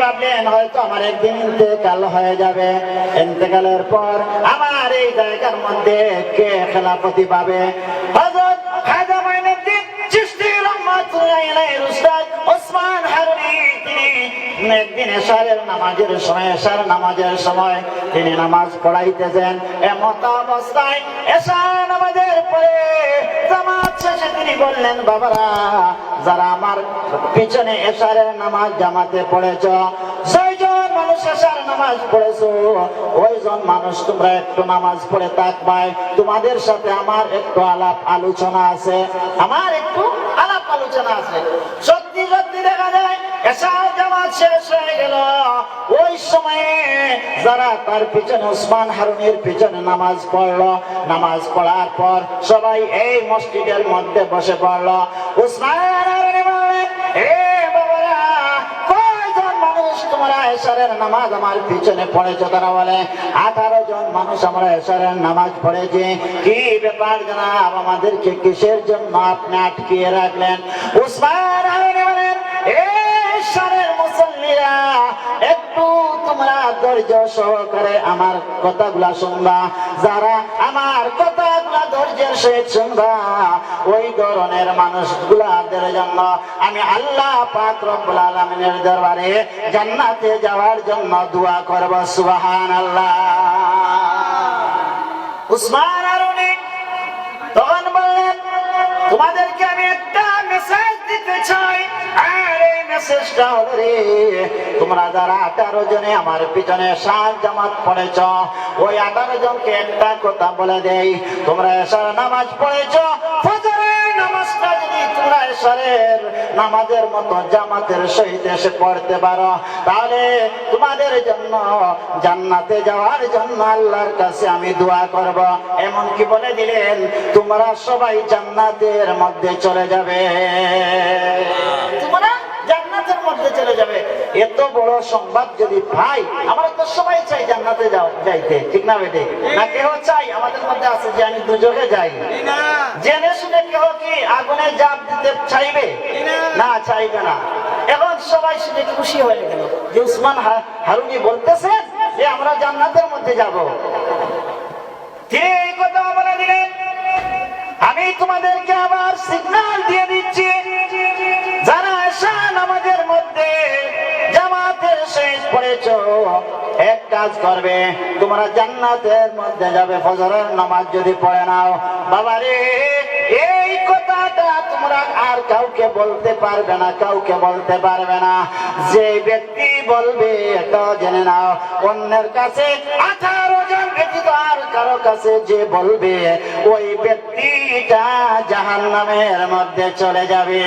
ভাবলেন হয়তো আমার একদিন ইন্তেকাল হয়ে যাবে, ইন্তেকালের পর আমার এই জায়গার মধ্যে কে খেলাফতি পাবে। হযরত খাজা মাইনুদ্দিন চিশতি রাহমাতুল্লাহি আলাইহির উস্তাদ ওসমান হারুনি তিনি একদিন এশারের নামাজের সময়, এশার নামাজের সময় তিনি নামাজ পড়াইতেছেন। এমত অবস্থায় এশার নামাজের পরে জামাত শেষে তিনি বললেন, বাবারা যারা আমার পিছনে এশারের নামাজ জামাতে পড়েছ, 6 জন মানুষ এশার নামাজ পড়েছো, ওইজন মানুষ তোমরা একটু নামাজ পড়ে তাকবাই, তোমাদের সাথে আমার একটু আলাপ আলোচনা আছে, আমার একটু আলাপ আলোচনা আছে। সত্যি সত্যি দেখা যায় এশার জামাত শেষ হয়ে গেল। ওই সময়ে যারা তার পিছনে ওসমান হারুনির পিছনে নামাজ পড়লো, নামাজ পড়ার পর সবাই এই মসজিদের মধ্যে বসে পড়লো। ওসমান হারুনি বললেন, হে বাবারা, কয়জন মানুষ তোমরা এশারের নামাজ আমার পিছনে পড়েছো? তারা বলে 18 জন মানুষ আমরা এশারের নামাজ পড়েছি। কি ব্যাপার জনাব, আমাদেরকে কিসের জন্য আপনি আটকিয়ে রাখলেন? ওসমান হারুনি বলেন, এশারের মুসল্লিরা একটু তোমরা ধৈর্য সহকারে আমার কথাগুলা শুনবা। যারা আমার কথাগুলা ধৈর্যের সহিত শুনবা, ওই ধরনের মানুষগুলাদের জন্য আমি আল্লাহ পাক রব্বুল আলামিনের দরবারে জান্নাতে যাওয়ার জন্য দোয়া করব। সুবহানাল্লাহ। উসমান হারুনি তখন বললেন, তোমাদেরকে আমি একটা মেসেজ দিতে চাই, আর এই মেসেজটা হলো রে, তোমরা যারা 18 জনে আমার পিছনে এশার জামাত পড়েছ, ওই 18 জনকে একটা কথা বলে দেই, তোমরা এশার নামাজ পড়েছ, ফজরের নামাজটা যদি তোমরা এশারের নামাজের মতো জামাতের সহিত এসে পড়তে পারো, তাহলে তোমাদের জন্য জান্নাতে যাওয়ার জন্য আল্লাহর কাছে আমি দোয়া করব। এমন কি বলে দিলেন, তোমরা সবাই জান্নাতের মধ্যে চলে যাবে, তোমরা জান্নাতের মধ্যে চলে যাবে। এত বড় সংবাদ যদি ভাই, আমরা তো সবাই চাই জান্নাতে যাইতে, ঠিক না বেটে? না কেউ চাই? আমাদের মধ্যে আছে যে আমি দুজনে যাই, জেনে শুনে কেউ কি আগুনে জাপ দিতে চাইবে? না, চাইবে না। এখন সবাই শুনে খুশি হয়ে গেল যে উসমান হারুনি বলতেছেন যে আমরা জান্নাতের মধ্যে যাব। তিনি এই কথা বলে দিলেন, আমি তোমাদেরকে আবার সিগন্যাল দিয়ে দিচ্ছি, যারা এশার নামাজের মধ্যে জামাতের শেষ পড়েছো, এক কাজ করবে, তোমরা জান্নাতের মধ্যে যাবে ফজরের নামাজ যদি পড়ে নাও। বাবারে, এই কথাটা তোমরা আর কাউকে বলতে পারবে না, কাউকে বলতে পারবে না। যে ব্যক্তি বলবে এটা জেনে নাও, অন্যের কাছে 18 জন ব্যতীত আর কারো কাছে যে বলবে, ওই ব্যক্তিটা জাহান্নামের মধ্যে চলে যাবে,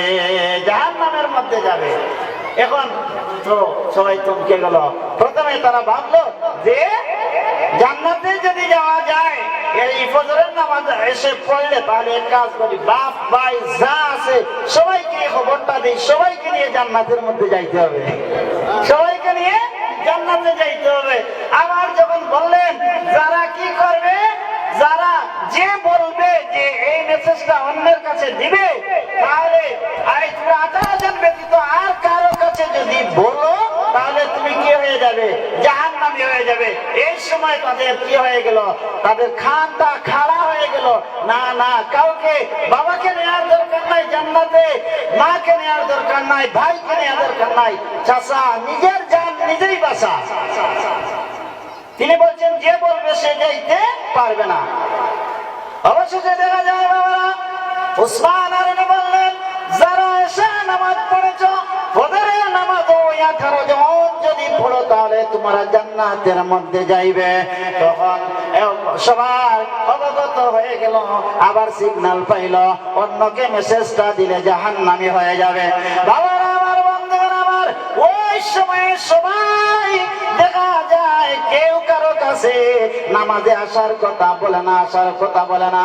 জাহান্নামের মধ্যে যাবে। এখন তো সবাই থমকে গেল। প্রথমে তারা ভাবলো যে জান্নাতে যদি যাওয়া যায়, এই ফজরের নামাজ এসে পড়লে তাহলে এক কাজ করি, বাপ ভাই যা আছে সবাইকে খবরটা দিই, সবাইকে নিয়ে জান্নাতের মধ্যে যাইতে হবে, সবাইকে নিয়ে জান্নাতে যাইতে হবে। আবার যখন বললেন, যারা কি করবে, যারা যে বলবে যে এই মেসেজটা অন্যের কাছে দিবে, তাহলে 18 জন ব্যতীত আর কারো কাছে যদি বলো, তাহলে তুমি কি হয়ে যাবে, জাহান্নামী হয়ে যাবে। এই সময় তাদের কি হয়ে গেল, তাদের খানটা খাড়া হয়ে গেল। না না, কাউকে বাবাকে নেওয়ার দরকার নাই জান্নাতে, মাকে নেওয়ার দরকার নাই, ভাইকে নেওয়ার দরকার নাই, চাচা নিজের জান নিজেই বাঁচা। তিনি বলছেন যে বলবে সে যাইতে পারবে না। অবশেষে দেখা যায় বাবারা, উসমান হারুনি বললেন, যারা এশার নামাজ পড়েছ, ফজরের নামাজ ওই 18 জন যদি পড়ো, তাহলে তোমরা জান্নাতের মধ্যে যাইবে। তখন সবার অবগত হয়ে গেল, আবার সিগন্যাল পাইল, অন্যকে মেসেজটা দিলে জাহান্নামী হয়ে যাবে। বাবারা আমার, বন্ধুরা আমার, ওই সময়ে সবাই দেখা যায় কেউ কারো কাছে নামাজে আসার কথা বলে না, আসার কথা বলে না।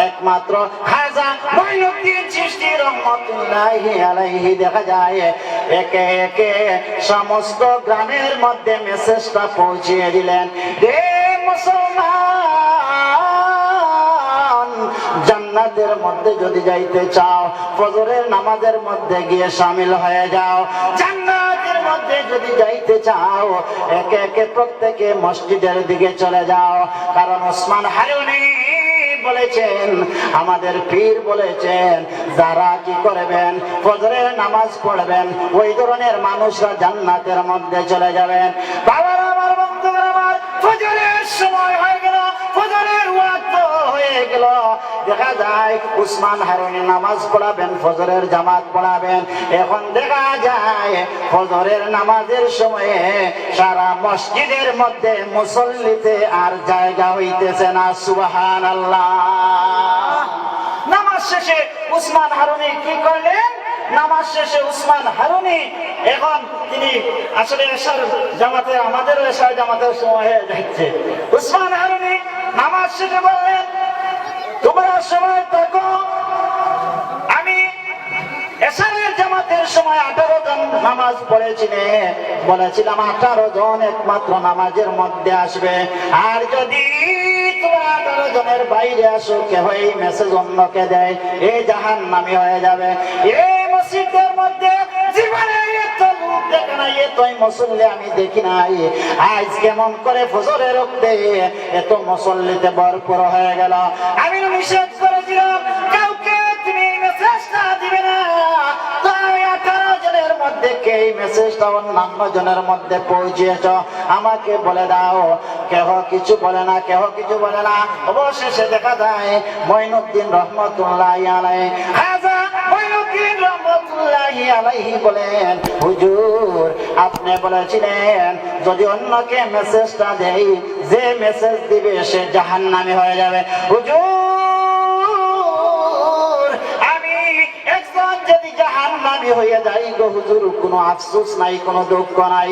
একমাত্র খাজা মাইনুদ্দিন চিশতি রহমাতুল্লাহি আলাইহি দেখা যায় একে একে সমস্ত গ্রামের মধ্যে মেসেজটা পৌঁছিয়ে দিলেন, হে মুসলমান, জান্নাতের মধ্যে যদি যাইতে চাও, ফজরের নামাজের মধ্যে গিয়ে শামিল হয়ে যাও। জান্নাতের মধ্যে মধ্যে যদি যাইতে চাও একে একে প্রত্যেকে মসজিদের দিকে চলে যাও, কারণ ওসমান হারুনি বলেছেন, আমাদের পীর বলেছেন, যারা কি করবেন ফজরের নামাজ পড়বেন ওই ধরনের মানুষরা জান্নাতের মধ্যে চলে যাবেন। বাবার আমার বন্ধুরা আমার, ফজরের সময় হয়ে গেল, ফজরের ওয়াক্ত হয়ে গেল, দেখা যায় উসমান হারুনি নামাজ পড়াবেন, ফজরের জামাত পড়াবেন। এখন দেখা যায় ফজরের নামাজের সময়ে সারা মসজিদের মধ্যে মুসল্লিতে আর জায়গা হইতেছে না। সুবহানাল্লাহ। নামাজ শেষে উসমান হারুনি কি করলেন? নামাজ শেষে উসমান হারুনি এখন তিনি আসলে এশার জামাতে, আমাদেরও এশার জামাতের সময় হয়ে যাচ্ছে, উসমান হারুনি নামাজ শেষে বললেন, তোমরা সময় থাকো, আমি এশারের জামাতের সময় 18 জন নামাজ পড়েছিলেন, বলেছিলাম 18 জন একমাত্র নামাজের মধ্যে আসবে, আর যদি তোমরা 18 জনের বাইরে আসো, কেহ এই মেসেজ অন্যকে দেয়, এই জাহান্নামী হয়ে যাবে। এই মসজিদের মধ্যে জীবনে এত লোক দেখে নাই, এতই মুসল্লি আমি দেখি নাই। আজ কেমন করে ফজরের রক্তে এত মুসল্লিতে ভরপুর হয়ে গেল। আমি নিষেধ করেছিলাম কাউকে তুমি মেসেজটা দিবে না, তাই 18 জনের মধ্যে কে এই মেসেজটা অন্যান্য জনের মধ্যে পৌঁছিয়েছ আমাকে বলে দাও। কেহ কিছু বলে না, কেহ কিছু বলে না। অবশেষে দেখা যায় মঈনুদ্দিন রহমতুল্লাহি আলাইহি, হাজা মঈনুদ্দিন রহমতুল্লাহি আলাইহি বলেন, হুজুর আপনি বলেছিলেন যদি অন্যকে মেসেজটা দেই, যে মেসেজ দিবে সে জাহান্নামী হয়ে যাবে। হুজুর আমি একজন যদি জাহান্নামী হয়ে যাই গো হুজুর, কোনো আফসোস নাই, কোনো দুঃখ নাই।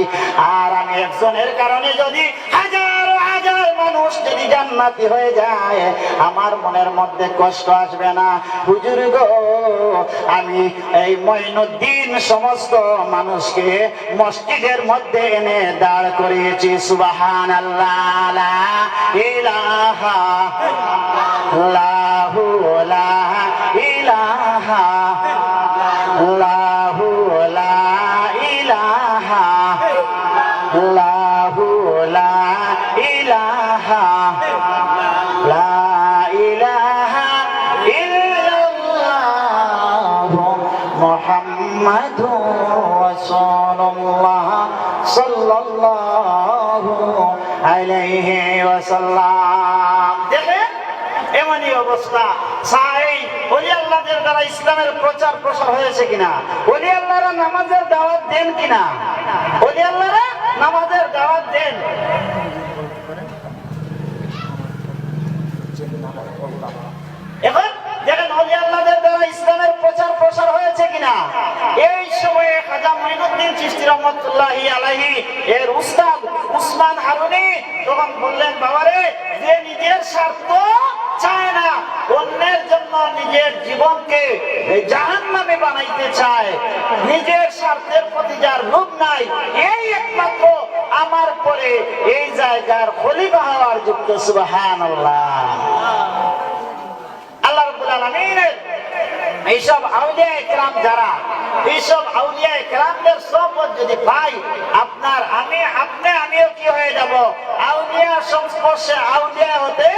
আর আমি একজনের কারণে যদি হাজার হাজার মানুষ যদি জান্নাতি হয়ে যায়, আমার মনের মধ্যে কষ্ট আসবে না। হুজুর গো আমি এই মঈনুদ্দিন সমস্ত মানুষকে মসজিদের মধ্যে এনে দাঁড় করিয়েছি। সুবহানাল্লাহ, লা ইলাহা ইল্লাল্লাহু, লা ইলাহা ইল্লাল্লাহু, লা ইলাহা ইল্লাল্লাহু, লা ইলাহা লা ইলাহা ইল্লাল্লাহু মুহাম্মাদুর রাসূলুল্লাহ সাল্লাল্লাহু আলাইহি ওয়াসাল্লাম। দেখেন এমনই অবস্থা। সাই ওলি আল্লাহদের দ্বারা ইসলামের প্রচার প্রসার হয়েছে কিনা? ওলি আল্লাহরা নামাজের দাওয়াত দেন কিনা? ওলি আল্লাহরা নামাজের দাওয়াত দেন। এখন দেখেন ওলি আল্লাহদের দ্বারা ইসলামের প্রচার প্রসার হয়েছে কিনা? এই সময়ে খাজা মঈনুদ্দিন চিশতি রহমাতুল্লাহি আলাইহি এর উস্তাদ উসমান হারুনি তখন বললেন, বাবারে, যে নিজের স্বার্থ চায় না, অন্যের জন্য নিজের জীবনকে জাহান্নামে বানাইতে চায়, নিজের স্বার্থের প্রতি যার লোভ নাই, এই একমাত্র আমার পরে এই জায়গার খলিফা হওয়ার যুক্ত। সুবহানাল্লাহ। আল্লাহ রাব্বুল আলামিনের এইসব আউলিয়া ইকরাম যারা, এইসব আউলিয়া ইকরামদের সোহবত যদি পাই, আপনার আমিও কি হয়ে যাব? আউলিয়া সংস্পর্শে আউলিয়া হতে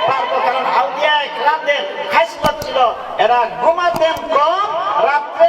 পারবো। কারণ আউলিয়া ইকরামদের খাসলত ছিল এরা ঘুমাতেন কম, রাত্রে